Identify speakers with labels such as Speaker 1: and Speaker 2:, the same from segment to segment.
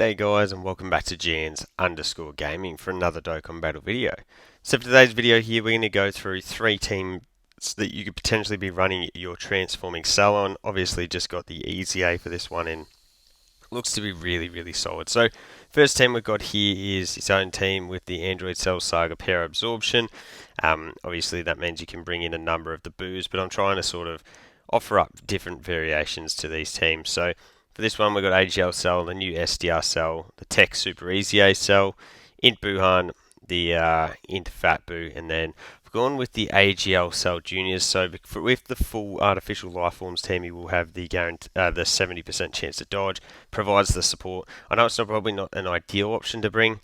Speaker 1: G'day guys, and welcome back to GNs_gaming for another Dokkan battle video. So for today's video here, we're going to go through 3 teams that you could potentially be running your transforming cell on. Obviously just got the EZA for this one and looks to be really solid. So first team we've got here is its own team with the Android Cell Saga Pair Absorption. Obviously that means you can bring in a number of the boos, but I'm trying to sort of offer up different variations to these teams. So for this one, we've got AGL Cell, the new SDR Cell, the Tech Super EZA Cell, Int Buhan, the Int Fat Boo, and then we've gone with the AGL Cell Juniors. So with the full Artificial Life Forms team, you will have the 70% chance to dodge, provides the support. I know it's probably not an ideal option to bring,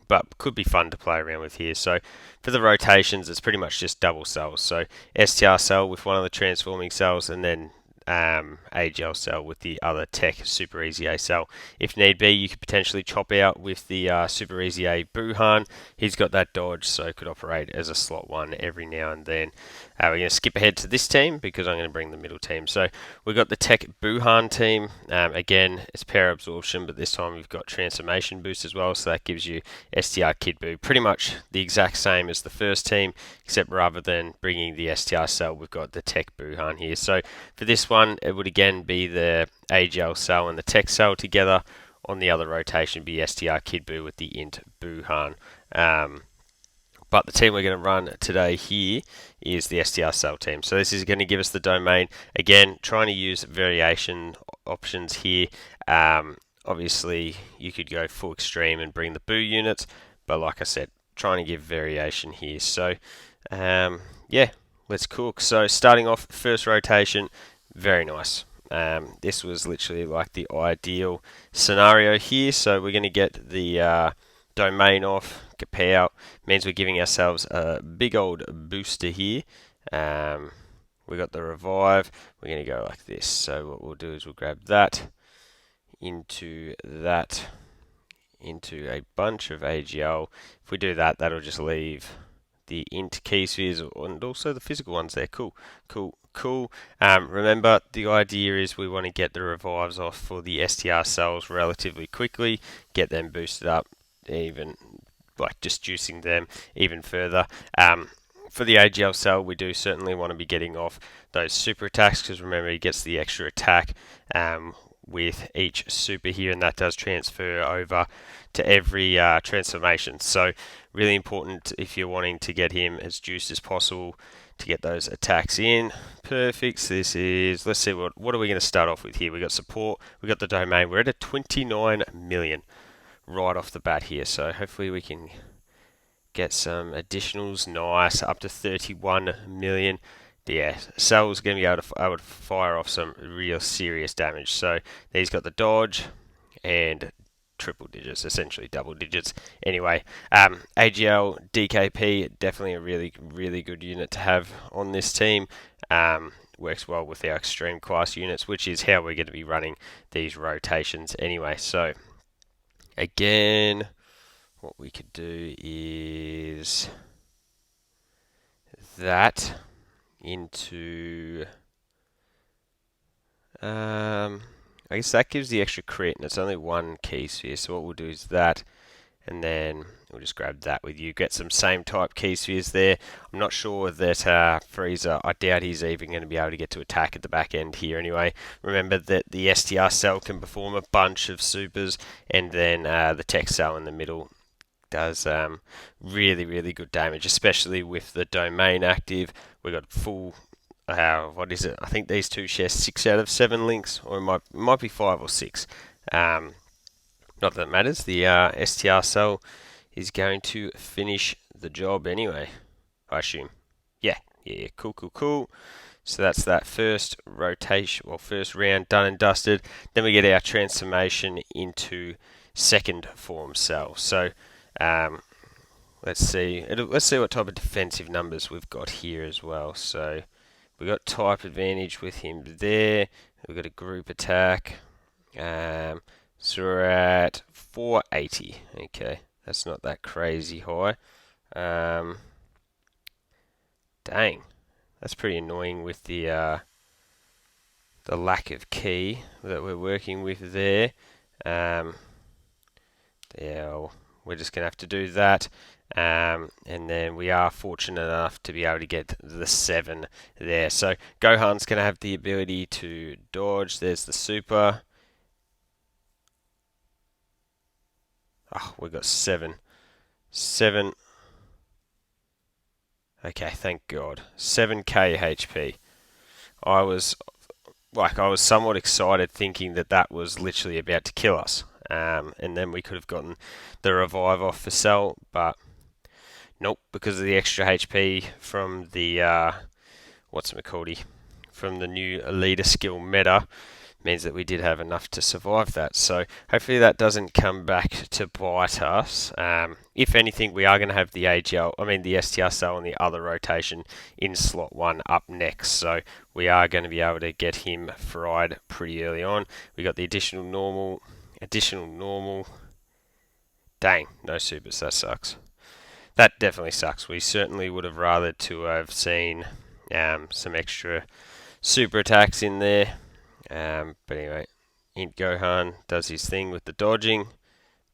Speaker 1: but could be fun to play around with here. So for the rotations, it's pretty much just double cells. So STR Cell with one of the transforming cells, and then AGL Cell with the other Tech Super EZA Cell. If need be, you could potentially chop out with the Super EZA Buhan. He's got that dodge, so could operate as a slot 1 every now and then. We're going to skip ahead to this team because I'm going to bring the middle team. So we've got the Tech Buhan team. Again, it's pair absorption, but this time we've got transformation boost as well, so that gives you STR Kid Boo. Pretty much the exact same as the first team, except rather than bringing the STR Cell, we've got the Tech Buhan here. So for this one, it would again be the AGL Cell and the Tech Cell together. On the other rotation, be STR Kid Boo with the Int Buhan. But the team we're going to run today here is the STR Cell team. So this is going to give us the domain. Again, trying to use variation options here. Obviously, you could go full extreme and bring the Boo units, but like I said, trying to give variation here. So, yeah, let's cook. So starting off, first rotation, very nice. This was literally like the ideal scenario here. So we're going to get the domain off, Kapow, means we're giving ourselves a big old booster here. We got the revive, we're going to go like this. So what we'll do is we'll grab that into a bunch of AGL. If we do that, that'll just leave the int key spheres and also the physical ones there. Cool. Remember, the idea is we want to get the revives off for the STR cells relatively quickly, get them boosted up, even like just juicing them even further. For the AGL cell, we do certainly want to be getting off those super attacks, because remember, he gets the extra attack with each super here, and that does transfer over to every transformation. So really important if you're wanting to get him as juiced as possible to get those attacks in. Perfect. So this is, let's see, what are we going to start off with here? We got support, we got the domain, we're at a 29 million right off the bat here, so hopefully we can get some additionals. Nice, up to 31 million. Yeah, Cell's going to be able to fire off some real serious damage. So he's got the dodge and triple digits, essentially double digits. Anyway, AGL DKP, definitely a really good unit to have on this team. Works well with our extreme class units, which is how we're going to be running these rotations anyway. So again, what we could do is that into I guess that gives the extra crit, and it's only 1 key sphere, so what we'll do is that, and then we'll just grab that with you, get some same type key spheres there. I'm not sure that Frieza, I doubt he's even going to be able to get to attack at the back end here anyway. Remember that the STR cell can perform a bunch of supers, and then the Tech cell in the middle does really good damage, especially with the domain active. We got full, what is it? I think these two share 6 out of 7 links, or it might be 5 or 6. Not that it matters. The STR cell is going to finish the job anyway, I assume. Yeah, cool. So that's that first rotation, well, first round done and dusted. Then we get our transformation into second form cell. So let's see what type of defensive numbers we've got here as well. So we got type advantage with him there. We've got a group attack. So we're at 480. Okay, that's not that crazy high. Dang, that's pretty annoying with the lack of key that we're working with there. Yeah, we're just going to have to do that. And then we are fortunate enough to be able to get the 7 there. So Gohan's going to have the ability to dodge. There's the super. Oh, we got 7. 7. Okay, thank God. 7k HP. I was somewhat excited thinking that that was literally about to kill us. And then we could have gotten the revive off for Cell, but nope, because of the extra HP from the from the new leader skill meta, means that we did have enough to survive that. So hopefully that doesn't come back to bite us. If anything, we are going to have the the STR cell on the other rotation in slot 1 up next. So we are going to be able to get him fried pretty early on. We got the additional normal. Dang, no supers, that sucks. That definitely sucks. We certainly would have rather to have seen some extra super attacks in there. But anyway, Int Gohan does his thing with the dodging.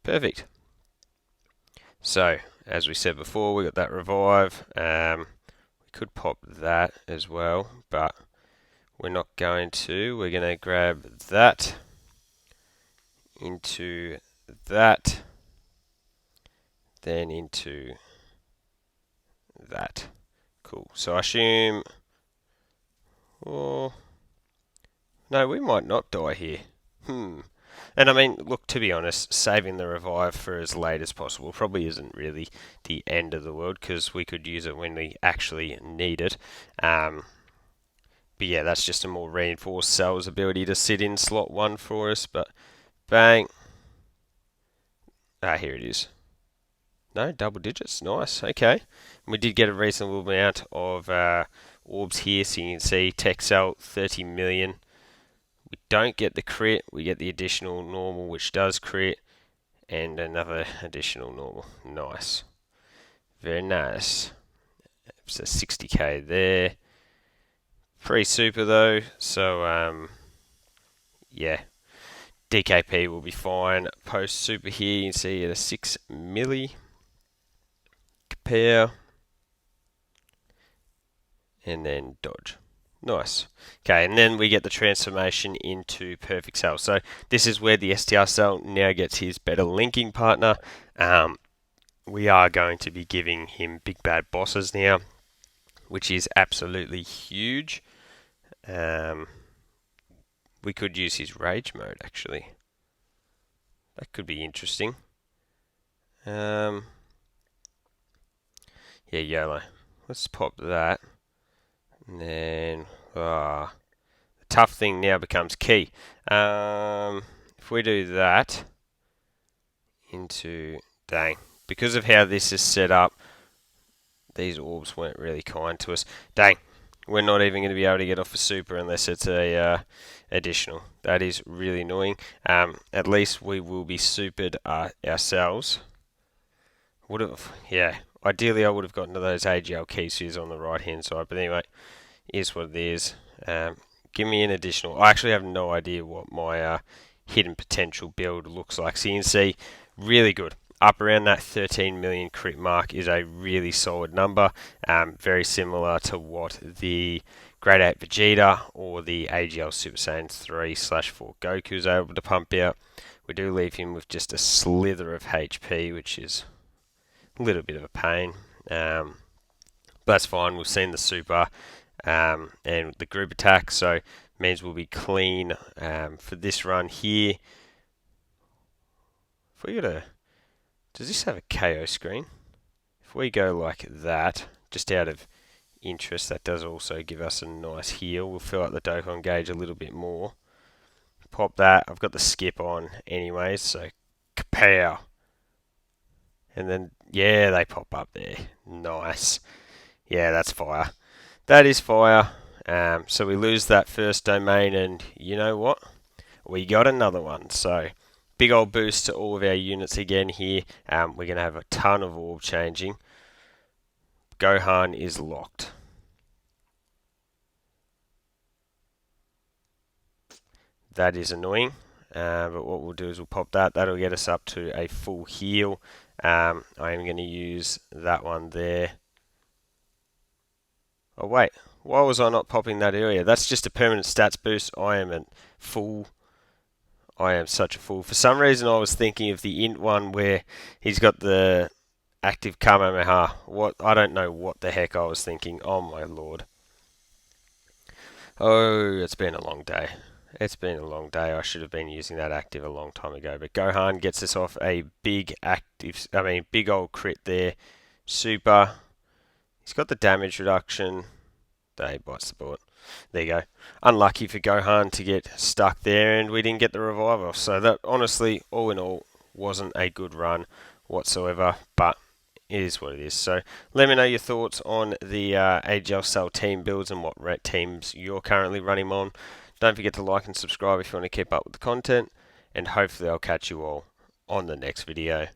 Speaker 1: Perfect. So, as we said before, we got that revive. We could pop that as well, but we're not going to. We're going to grab that into that, then into that. Cool. So I assume... Oh, no, we might not die here. And I mean, look, to be honest, saving the revive for as late as possible probably isn't really the end of the world, because we could use it when we actually need it. But yeah, that's just a more reinforced Cell's ability to sit in slot 1 for us. But bang. Ah, here it is. No, double digits. Nice. Okay. We did get a reasonable amount of orbs here, so you can see Tech Cell 30 million. We don't get the crit, we get the additional normal, which does crit, and another additional normal. Nice. Very nice. So 60k there. Pretty super though, so yeah. DKP will be fine. Post super here, you can see at a 6 milli. Compare. And then dodge. Nice. Okay, and then we get the transformation into Perfect Cell. So this is where the STR cell now gets his better linking partner. We are going to be giving him big bad bosses now, which is absolutely huge. We could use his rage mode actually. That could be interesting. Yeah, YOLO. Let's pop that. And then the tough thing now becomes key. If we do that into... Dang. Because of how this is set up, these orbs weren't really kind to us. Dang. We're not even going to be able to get off a super unless it's a additional. That is really annoying. At least we will be supered ourselves. Ideally I would have gotten to those AGL keys on the right hand side, but anyway, is what it is. Give me an additional. I actually have no idea what my hidden potential build looks like. So you can see, really good. Up around that 13 million crit mark is a really solid number. Very similar to what the Grade 8 Vegeta or the AGL Super Saiyan 3/4 Goku is able to pump out. We do leave him with just a slither of HP, which is a little bit of a pain. But that's fine. We've seen the super and the group attack, so means we'll be clean for this run here. If we does this have a KO screen? If we go like that, just out of interest, that does also give us a nice heal. We'll fill up the Dokkan gauge a little bit more. Pop that. I've got the skip on anyways, so kapow. And then, yeah, they pop up there. Nice. Yeah, that's fire. That is fire. So we lose that first domain, and you know what? We got another one. So big old boost to all of our units again here. We're going to have a ton of orb changing. Gohan is locked. That is annoying. But what we'll do is we'll pop that. That'll get us up to a full heal. I am going to use that one there. Oh wait, why was I not popping that earlier? That's just a permanent stats boost. I am a fool. I am such a fool. For some reason I was thinking of the int one where he's got the active Kamehameha. What? I don't know what the heck I was thinking. Oh my lord. Oh, it's been a long day. It's been a long day. I should have been using that active a long time ago. But Gohan gets us off a big active, big old crit there. Super. He's got the damage reduction. He bites the bullet. There you go. Unlucky for Gohan to get stuck there, and we didn't get the revival. So that, honestly, all in all, wasn't a good run whatsoever. But it is what it is. So let me know your thoughts on the AGL Cell team builds and what teams you're currently running on. Don't forget to like and subscribe if you want to keep up with the content. And hopefully I'll catch you all on the next video.